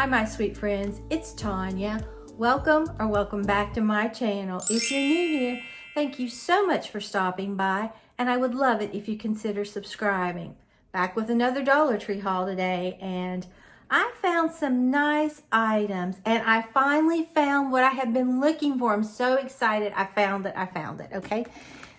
Hi, my sweet friends. It's Tanya. Welcome back to my channel. If you're new here, thank you so much for stopping by, and I would love it if you consider subscribing. Back with another Dollar Tree haul today, and I found some nice items, and I finally found what I have been looking for. I'm so excited. I found it, okay?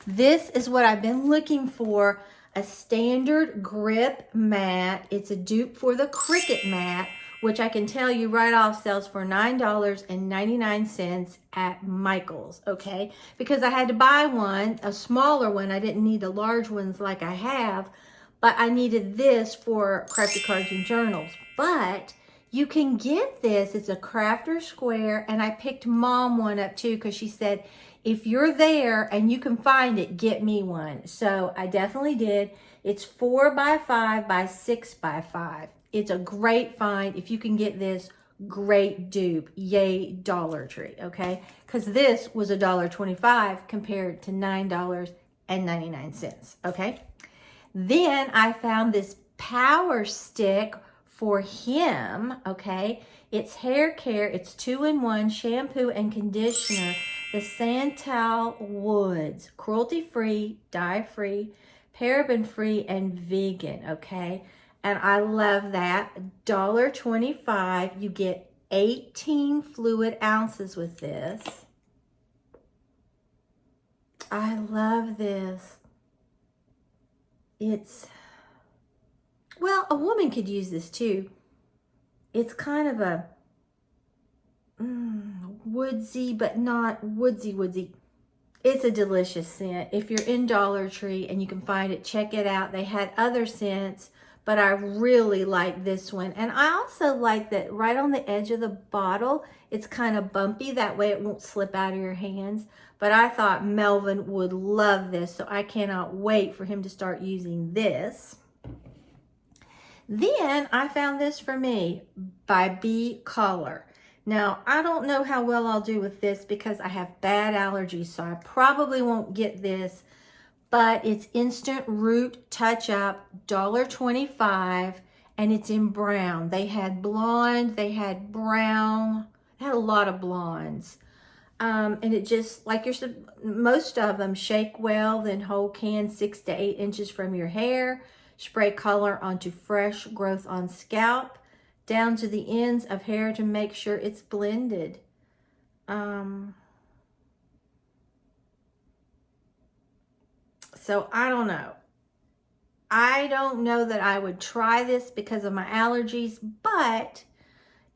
This is what I've been looking for, a standard grip mat. It's a dupe for the Cricut mat, which I can tell you right off sells for $9.99 at Michael's, okay? Because I had to buy one, a smaller one. I didn't need the large ones like I have, but I needed this for crafty cards and journals. But you can get this. It's a crafter square, and I picked Mom one up too because she said, if you're there and you can find it, get me one. So I definitely did. It's 4x5 by 6x5. It's a great find. If you can get this, great dupe. Yay, Dollar Tree, okay? Because this was $1.25 compared to $9.99, okay? Then I found this power stick for him, okay? It's hair care. It's 2-in-1 shampoo and conditioner. The Santal Woods, cruelty-free, dye-free, paraben-free, and vegan, okay? And I love that. $1.25. You get 18 fluid ounces with this. I love this. It's, well, a woman could use this too. It's kind of a woodsy, but not woodsy. It's a delicious scent. If you're in Dollar Tree and you can find it, check it out. They had other scents, but I really like this one. And I also like that right on the edge of the bottle, it's kind of bumpy. That way it won't slip out of your hands. But I thought Melvin would love this, so I cannot wait for him to start using this. Then I found this for me by Bee Color. Now, I don't know how well I'll do with this because I have bad allergies, so I probably won't get this. But it's Instant Root Touch Up, $1.25, and it's in brown. They had blonde, they had brown, they had a lot of blondes. And it just, like most of them, shake well, then hold can 6 to 8 inches from your hair. Spray color onto fresh growth on scalp, down to the ends of hair to make sure it's blended. So I don't know. I don't know that I would try this because of my allergies, but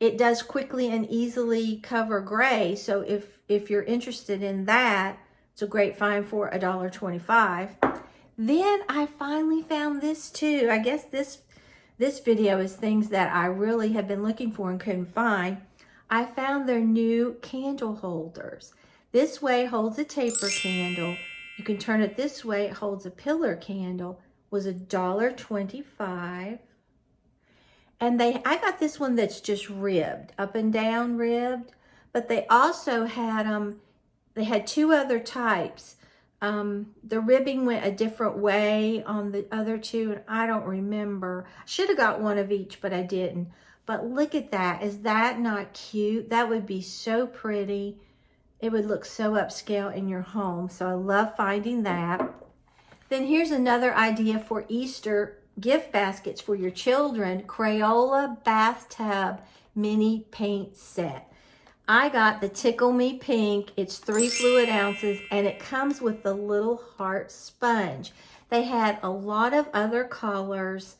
it does quickly and easily cover gray. So if you're interested in that, it's a great find for $1.25. Then I finally found this too. I guess this video is things that I really have been looking for and couldn't find. I found their new candle holders. This way holds a taper candle. You can turn it this way, it holds a pillar candle. Was $1.25. And I got this one that's just ribbed, up and down ribbed. But they also had they had 2 other types. The ribbing went a different way on the other 2, and I don't remember. I should have got one of each, but I didn't. But look at that. Is that not cute? That would be so pretty. It would look so upscale in your home. So I love finding that. Then here's another idea for Easter gift baskets for your children. Crayola Bathtub Mini Paint Set. I got the Tickle Me Pink. It's 3 fluid ounces, and it comes with the little heart sponge. They had a lot of other colors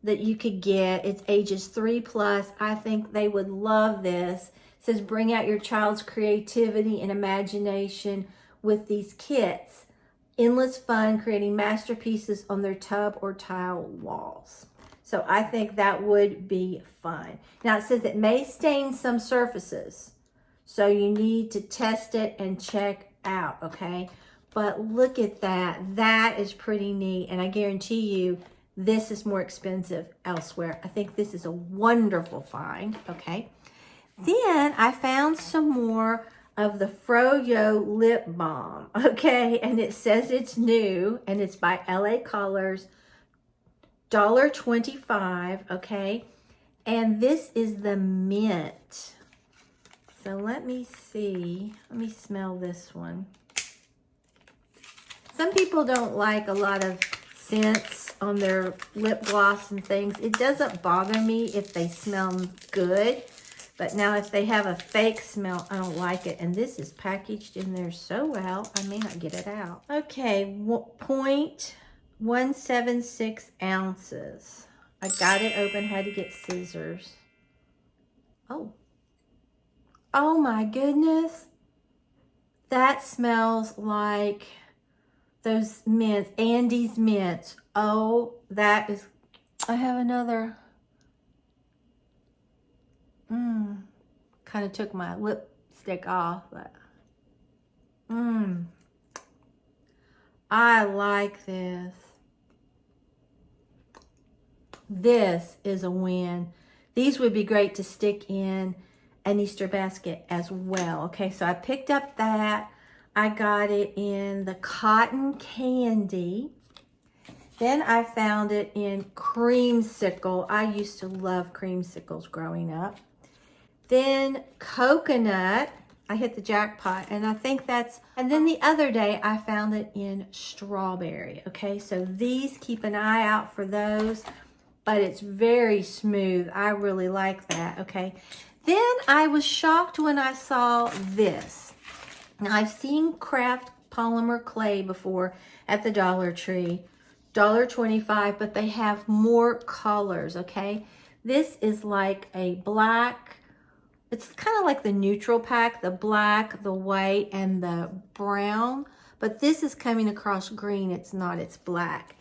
that you could get. It's ages 3+. I think they would love this. It says bring out your child's creativity and imagination with these kits. Endless fun creating masterpieces on their tub or tile walls. So I think that would be fun. Now it says it may stain some surfaces, so you need to test it and check out, okay? But look at that. That is pretty neat, and I guarantee you this is more expensive elsewhere. I think this is a wonderful find, okay? Then I found some more of the Froyo lip balm, okay? And it says it's new, and it's by LA Colors, $1.25, okay? And this is the mint. So let me see. Let me smell this one. Some people don't like a lot of scents on their lip gloss and things. It doesn't bother me if they smell good. But now if they have a fake smell, I don't like it. And this is packaged in there so well, I may not get it out. Okay, 0.176 ounces. I got it open, had to get scissors. Oh. Oh my goodness. That smells like those mints, Andes mints. Oh, that is, I have another. Kind of took my lipstick off, but I like this. This is a win. These would be great to stick in an Easter basket as well. Okay, so I picked up that. I got it in the cotton candy. Then I found it in creamsicle. I used to love creamsicles growing up. Then coconut. I hit the jackpot, and I think that's, and then the other day I found it in strawberry. Okay, so these, keep an eye out for those, but it's very smooth. I really like that. Okay, then I was shocked when I saw this. Now I've seen craft polymer clay before at the Dollar Tree, $1.25, but they have more colors. Okay, this is like a black. It's kind of like the neutral pack, the black, the white, and the brown. But this is coming across green. It's not, it's black.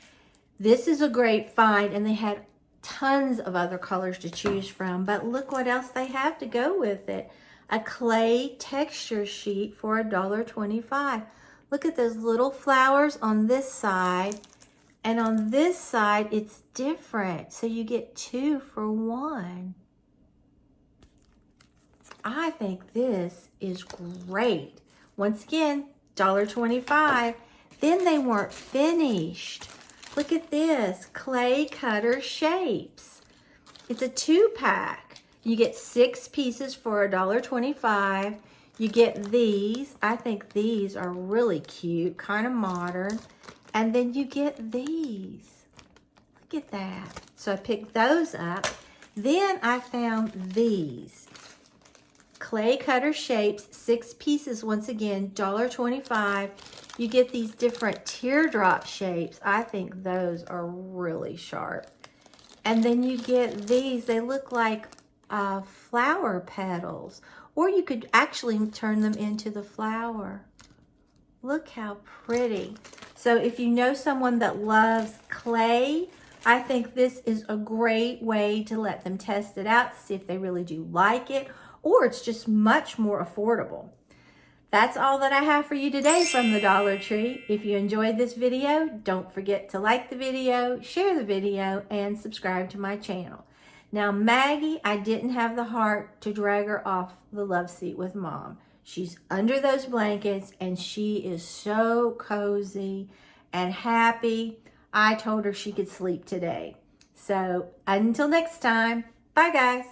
This is a great find, and they had tons of other colors to choose from. But look what else they have to go with it. A clay texture sheet for $1.25. Look at those little flowers on this side. And on this side, it's different. So you get 2 for 1. I think this is great. Once again, $1.25. Then they weren't finished. Look at this, clay cutter shapes. It's a 2-pack. You get 6 pieces for $1.25. You get these. I think these are really cute, kind of modern. And then you get these. Look at that. So I picked those up. Then I found these. Clay cutter shapes, 6 pieces, once again, $1.25. You get these different teardrop shapes. I think those are really sharp. And then you get these. They look like flower petals. Or you could actually turn them into the flower. Look how pretty. So if you know someone that loves clay, I think this is a great way to let them test it out to see if they really do like it, or it's just much more affordable. That's all that I have for you today from the Dollar Tree. If you enjoyed this video, don't forget to like the video, share the video, and subscribe to my channel. Now, Maggie, I didn't have the heart to drag her off the love seat with Mom. She's under those blankets, and she is so cozy and happy. I told her she could sleep today. So until next time, bye guys.